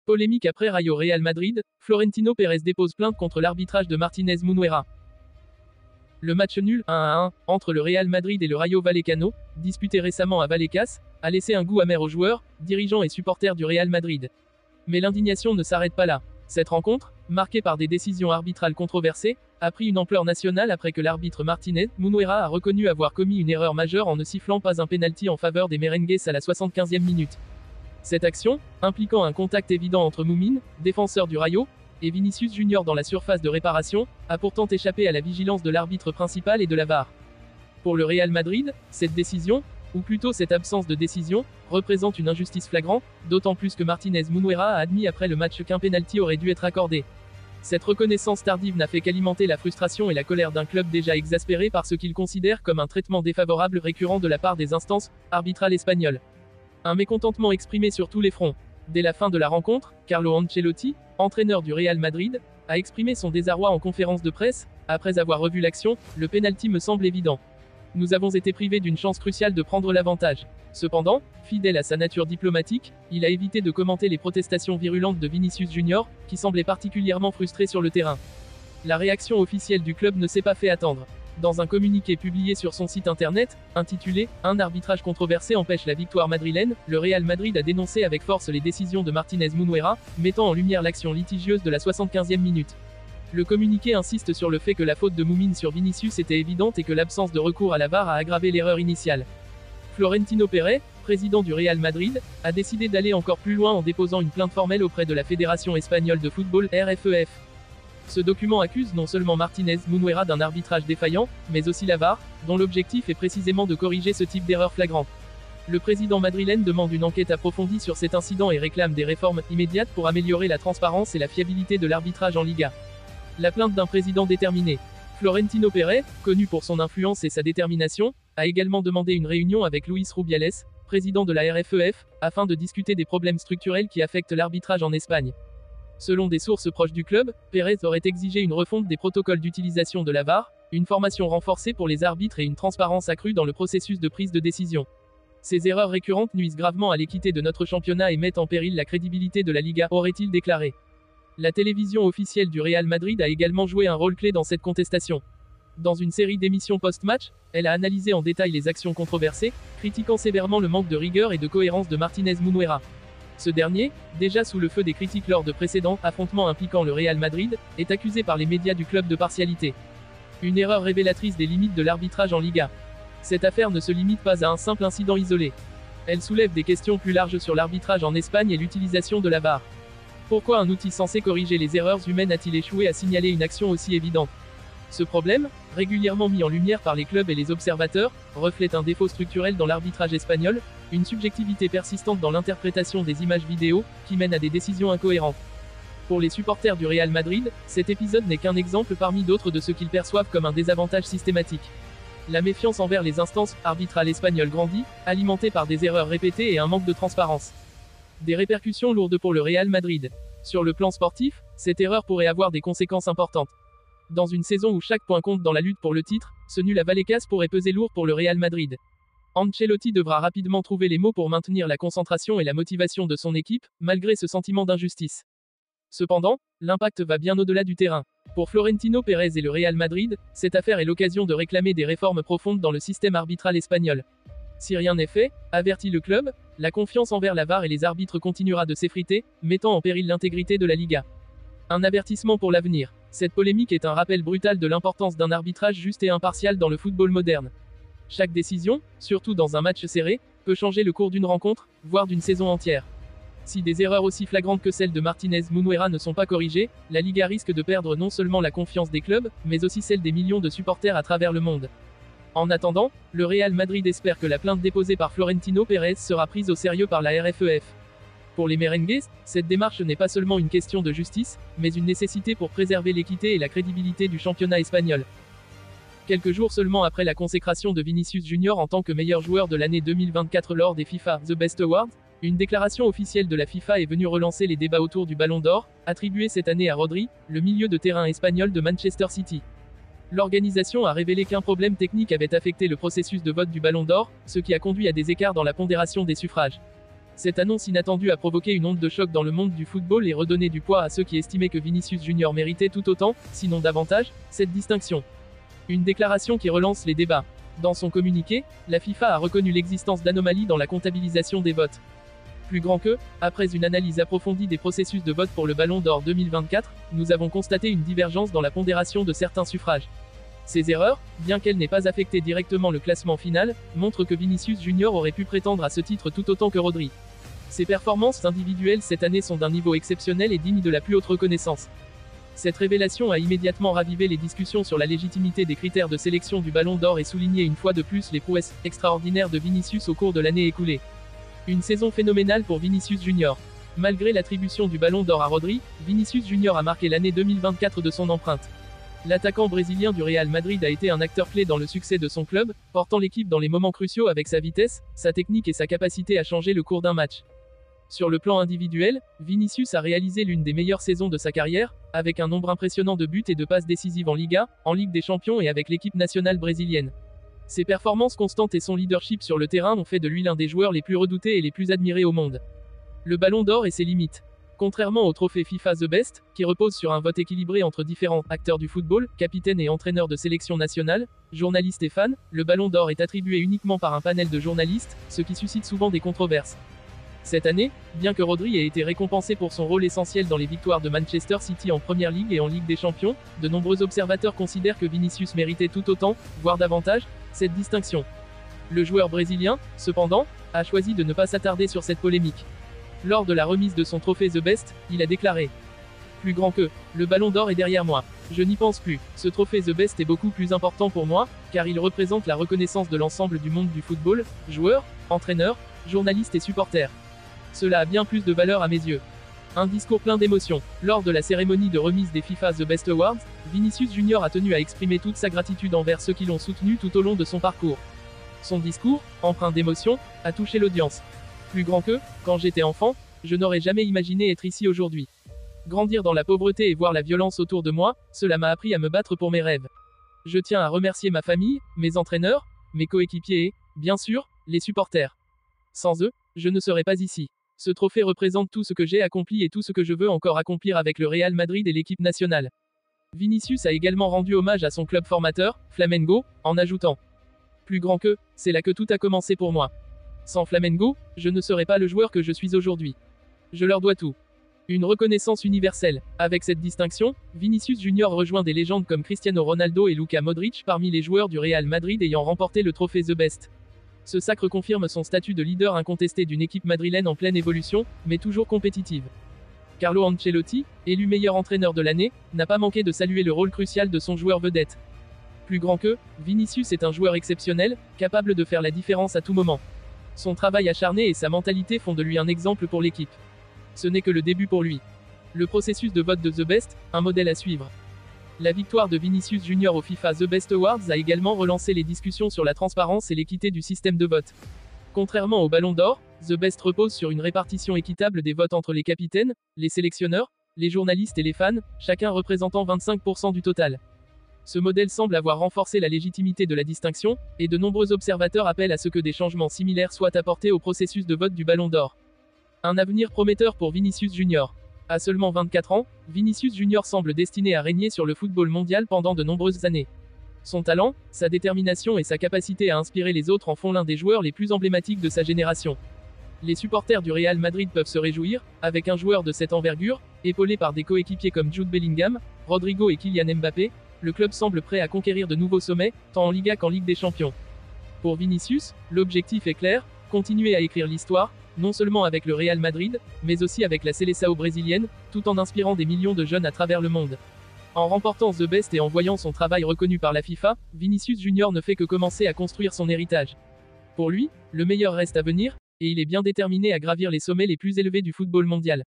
Polémique après Rayo Real Madrid, Florentino Pérez dépose plainte contre l'arbitrage de Martínez Munuera. Le match nul 1-1 entre le Real Madrid et le Rayo Vallecano, disputé récemment à Vallecas, a laissé un goût amer aux joueurs, dirigeants et supporters du Real Madrid. Mais l'indignation ne s'arrête pas là. Cette rencontre, marquée par des décisions arbitrales controversées, a pris une ampleur nationale après que l'arbitre Martínez Munuera a reconnu avoir commis une erreur majeure en ne sifflant pas un pénalty en faveur des Merengues à la 75e minute. Cette action, impliquant un contact évident entre Mumin, défenseur du Rayo, et Vinicius Junior dans la surface de réparation, a pourtant échappé à la vigilance de l'arbitre principal et de la VAR. Pour le Real Madrid, cette décision, ou plutôt cette absence de décision, représente une injustice flagrante, d'autant plus que Martínez Munuera a admis après le match qu'un pénalty aurait dû être accordé. Cette reconnaissance tardive n'a fait qu'alimenter la frustration et la colère d'un club déjà exaspéré par ce qu'il considère comme un traitement défavorable récurrent de la part des instances arbitrales espagnoles. Un mécontentement exprimé sur tous les fronts. Dès la fin de la rencontre, Carlo Ancelotti, entraîneur du Real Madrid, a exprimé son désarroi en conférence de presse. Après avoir revu l'action, le pénalty me semble évident. Nous avons été privés d'une chance cruciale de prendre l'avantage. Cependant, fidèle à sa nature diplomatique, il a évité de commenter les protestations virulentes de Vinicius Junior, qui semblait particulièrement frustré sur le terrain. La réaction officielle du club ne s'est pas fait attendre. Dans un communiqué publié sur son site internet, intitulé « Un arbitrage controversé empêche la victoire madrilène », le Real Madrid a dénoncé avec force les décisions de Martínez Munuera, mettant en lumière l'action litigieuse de la 75e minute. Le communiqué insiste sur le fait que la faute de Mumin sur Vinicius était évidente et que l'absence de recours à la VAR a aggravé l'erreur initiale. Florentino Pérez, président du Real Madrid, a décidé d'aller encore plus loin en déposant une plainte formelle auprès de la Fédération espagnole de football, RFEF. Ce document accuse non seulement Martínez Munuera d'un arbitrage défaillant, mais aussi la VAR, dont l'objectif est précisément de corriger ce type d'erreur flagrante. Le président madrilène demande une enquête approfondie sur cet incident et réclame des réformes immédiates pour améliorer la transparence et la fiabilité de l'arbitrage en Liga. La plainte d'un président déterminé. Florentino Pérez, connu pour son influence et sa détermination, a également demandé une réunion avec Luis Rubiales, président de la RFEF, afin de discuter des problèmes structurels qui affectent l'arbitrage en Espagne. Selon des sources proches du club, Pérez aurait exigé une refonte des protocoles d'utilisation de la VAR, une formation renforcée pour les arbitres et une transparence accrue dans le processus de prise de décision. Ces erreurs récurrentes nuisent gravement à l'équité de notre championnat et mettent en péril la crédibilité de la Liga, aurait-il déclaré. La télévision officielle du Real Madrid a également joué un rôle clé dans cette contestation. Dans une série d'émissions post-match, elle a analysé en détail les actions controversées, critiquant sévèrement le manque de rigueur et de cohérence de Martínez Munuera. Ce dernier, déjà sous le feu des critiques lors de précédents affrontements impliquant le Real Madrid, est accusé par les médias du club de partialité. Une erreur révélatrice des limites de l'arbitrage en Liga. Cette affaire ne se limite pas à un simple incident isolé. Elle soulève des questions plus larges sur l'arbitrage en Espagne et l'utilisation de la VAR. Pourquoi un outil censé corriger les erreurs humaines a-t-il échoué à signaler une action aussi évidente? Ce problème, régulièrement mis en lumière par les clubs et les observateurs, reflète un défaut structurel dans l'arbitrage espagnol, une subjectivité persistante dans l'interprétation des images vidéo, qui mène à des décisions incohérentes. Pour les supporters du Real Madrid, cet épisode n'est qu'un exemple parmi d'autres de ce qu'ils perçoivent comme un désavantage systématique. La méfiance envers les instances arbitrales espagnoles grandit, alimentée par des erreurs répétées et un manque de transparence. Des répercussions lourdes pour le Real Madrid. Sur le plan sportif, cette erreur pourrait avoir des conséquences importantes. Dans une saison où chaque point compte dans la lutte pour le titre, ce nul à Vallecas pourrait peser lourd pour le Real Madrid. Ancelotti devra rapidement trouver les mots pour maintenir la concentration et la motivation de son équipe, malgré ce sentiment d'injustice. Cependant, l'impact va bien au-delà du terrain. Pour Florentino Pérez et le Real Madrid, cette affaire est l'occasion de réclamer des réformes profondes dans le système arbitral espagnol. Si rien n'est fait, avertit le club, la confiance envers la VAR et les arbitres continuera de s'effriter, mettant en péril l'intégrité de la Liga. Un avertissement pour l'avenir. Cette polémique est un rappel brutal de l'importance d'un arbitrage juste et impartial dans le football moderne. Chaque décision, surtout dans un match serré, peut changer le cours d'une rencontre, voire d'une saison entière. Si des erreurs aussi flagrantes que celles de Martínez Munuera ne sont pas corrigées, la Liga risque de perdre non seulement la confiance des clubs, mais aussi celle des millions de supporters à travers le monde. En attendant, le Real Madrid espère que la plainte déposée par Florentino Pérez sera prise au sérieux par la RFEF. Pour les Merengues, cette démarche n'est pas seulement une question de justice, mais une nécessité pour préserver l'équité et la crédibilité du championnat espagnol. Quelques jours seulement après la consécration de Vinicius Junior en tant que meilleur joueur de l'année 2024 lors des FIFA The Best Awards, une déclaration officielle de la FIFA est venue relancer les débats autour du Ballon d'Or, attribué cette année à Rodri, le milieu de terrain espagnol de Manchester City. L'organisation a révélé qu'un problème technique avait affecté le processus de vote du Ballon d'Or, ce qui a conduit à des écarts dans la pondération des suffrages. Cette annonce inattendue a provoqué une onde de choc dans le monde du football et redonné du poids à ceux qui estimaient que Vinicius Junior méritait tout autant, sinon davantage, cette distinction. Une déclaration qui relance les débats. Dans son communiqué, la FIFA a reconnu l'existence d'anomalies dans la comptabilisation des votes. Plus grand que, après une analyse approfondie des processus de vote pour le Ballon d'Or 2024, nous avons constaté une divergence dans la pondération de certains suffrages. Ces erreurs, bien qu'elles n'aient pas affecté directement le classement final, montrent que Vinicius Junior aurait pu prétendre à ce titre tout autant que Rodri. Ses performances individuelles cette année sont d'un niveau exceptionnel et digne de la plus haute reconnaissance. Cette révélation a immédiatement ravivé les discussions sur la légitimité des critères de sélection du Ballon d'Or et souligné une fois de plus les prouesses extraordinaires de Vinicius au cours de l'année écoulée. Une saison phénoménale pour Vinicius Junior. Malgré l'attribution du Ballon d'Or à Rodri, Vinicius Junior a marqué l'année 2024 de son empreinte. L'attaquant brésilien du Real Madrid a été un acteur clé dans le succès de son club, portant l'équipe dans les moments cruciaux avec sa vitesse, sa technique et sa capacité à changer le cours d'un match. Sur le plan individuel, Vinicius a réalisé l'une des meilleures saisons de sa carrière, avec un nombre impressionnant de buts et de passes décisives en Liga, en Ligue des Champions et avec l'équipe nationale brésilienne. Ses performances constantes et son leadership sur le terrain ont fait de lui l'un des joueurs les plus redoutés et les plus admirés au monde. Le Ballon d'Or et ses limites. Contrairement au trophée FIFA The Best, qui repose sur un vote équilibré entre différents acteurs du football, capitaines et entraîneurs de sélection nationale, journalistes et fans, le Ballon d'Or est attribué uniquement par un panel de journalistes, ce qui suscite souvent des controverses. Cette année, bien que Rodri ait été récompensé pour son rôle essentiel dans les victoires de Manchester City en Premier League et en Ligue des Champions, de nombreux observateurs considèrent que Vinicius méritait tout autant, voire davantage, cette distinction. Le joueur brésilien, cependant, a choisi de ne pas s'attarder sur cette polémique. Lors de la remise de son trophée The Best, il a déclaré « Plus grand que, le Ballon d'Or est derrière moi. Je n'y pense plus. Ce trophée The Best est beaucoup plus important pour moi, car il représente la reconnaissance de l'ensemble du monde du football, joueurs, entraîneurs, journalistes et supporters. Cela a bien plus de valeur à mes yeux. » Un discours plein d'émotions. Lors de la cérémonie de remise des FIFA The Best Awards, Vinicius Junior a tenu à exprimer toute sa gratitude envers ceux qui l'ont soutenu tout au long de son parcours. Son discours, empreint d'émotion, a touché l'audience. Plus grand que, quand j'étais enfant, je n'aurais jamais imaginé être ici aujourd'hui. Grandir dans la pauvreté et voir la violence autour de moi, cela m'a appris à me battre pour mes rêves. Je tiens à remercier ma famille, mes entraîneurs, mes coéquipiers et, bien sûr, les supporters. Sans eux, je ne serais pas ici. Ce trophée représente tout ce que j'ai accompli et tout ce que je veux encore accomplir avec le Real Madrid et l'équipe nationale. Vinicius a également rendu hommage à son club formateur, Flamengo, en ajoutant « Plus grand que, c'est là que tout a commencé pour moi. Sans Flamengo, je ne serais pas le joueur que je suis aujourd'hui. Je leur dois tout. » Une reconnaissance universelle. Avec cette distinction, Vinicius Junior rejoint des légendes comme Cristiano Ronaldo et Luka Modric parmi les joueurs du Real Madrid ayant remporté le trophée The Best. Ce sacre confirme son statut de leader incontesté d'une équipe madrilène en pleine évolution, mais toujours compétitive. Carlo Ancelotti, élu meilleur entraîneur de l'année, n'a pas manqué de saluer le rôle crucial de son joueur vedette. Plus grand que, Vinicius est un joueur exceptionnel, capable de faire la différence à tout moment. Son travail acharné et sa mentalité font de lui un exemple pour l'équipe. Ce n'est que le début pour lui. Le processus de vote de The Best, un modèle à suivre. La victoire de Vinicius Junior au FIFA The Best Awards a également relancé les discussions sur la transparence et l'équité du système de vote. Contrairement au Ballon d'Or, The Best repose sur une répartition équitable des votes entre les capitaines, les sélectionneurs, les journalistes et les fans, chacun représentant 25% du total. Ce modèle semble avoir renforcé la légitimité de la distinction, et de nombreux observateurs appellent à ce que des changements similaires soient apportés au processus de vote du Ballon d'Or. Un avenir prometteur pour Vinicius Junior. À seulement 24 ans, Vinicius Junior semble destiné à régner sur le football mondial pendant de nombreuses années. Son talent, sa détermination et sa capacité à inspirer les autres en font l'un des joueurs les plus emblématiques de sa génération. Les supporters du Real Madrid peuvent se réjouir, avec un joueur de cette envergure, épaulé par des coéquipiers comme Jude Bellingham, Rodrigo et Kylian Mbappé, le club semble prêt à conquérir de nouveaux sommets, tant en Liga qu'en Ligue des Champions. Pour Vinicius, l'objectif est clair, continuer à écrire l'histoire, non seulement avec le Real Madrid, mais aussi avec la Seleção brésilienne, tout en inspirant des millions de jeunes à travers le monde. En remportant The Best et en voyant son travail reconnu par la FIFA, Vinicius Junior ne fait que commencer à construire son héritage. Pour lui, le meilleur reste à venir, et il est bien déterminé à gravir les sommets les plus élevés du football mondial.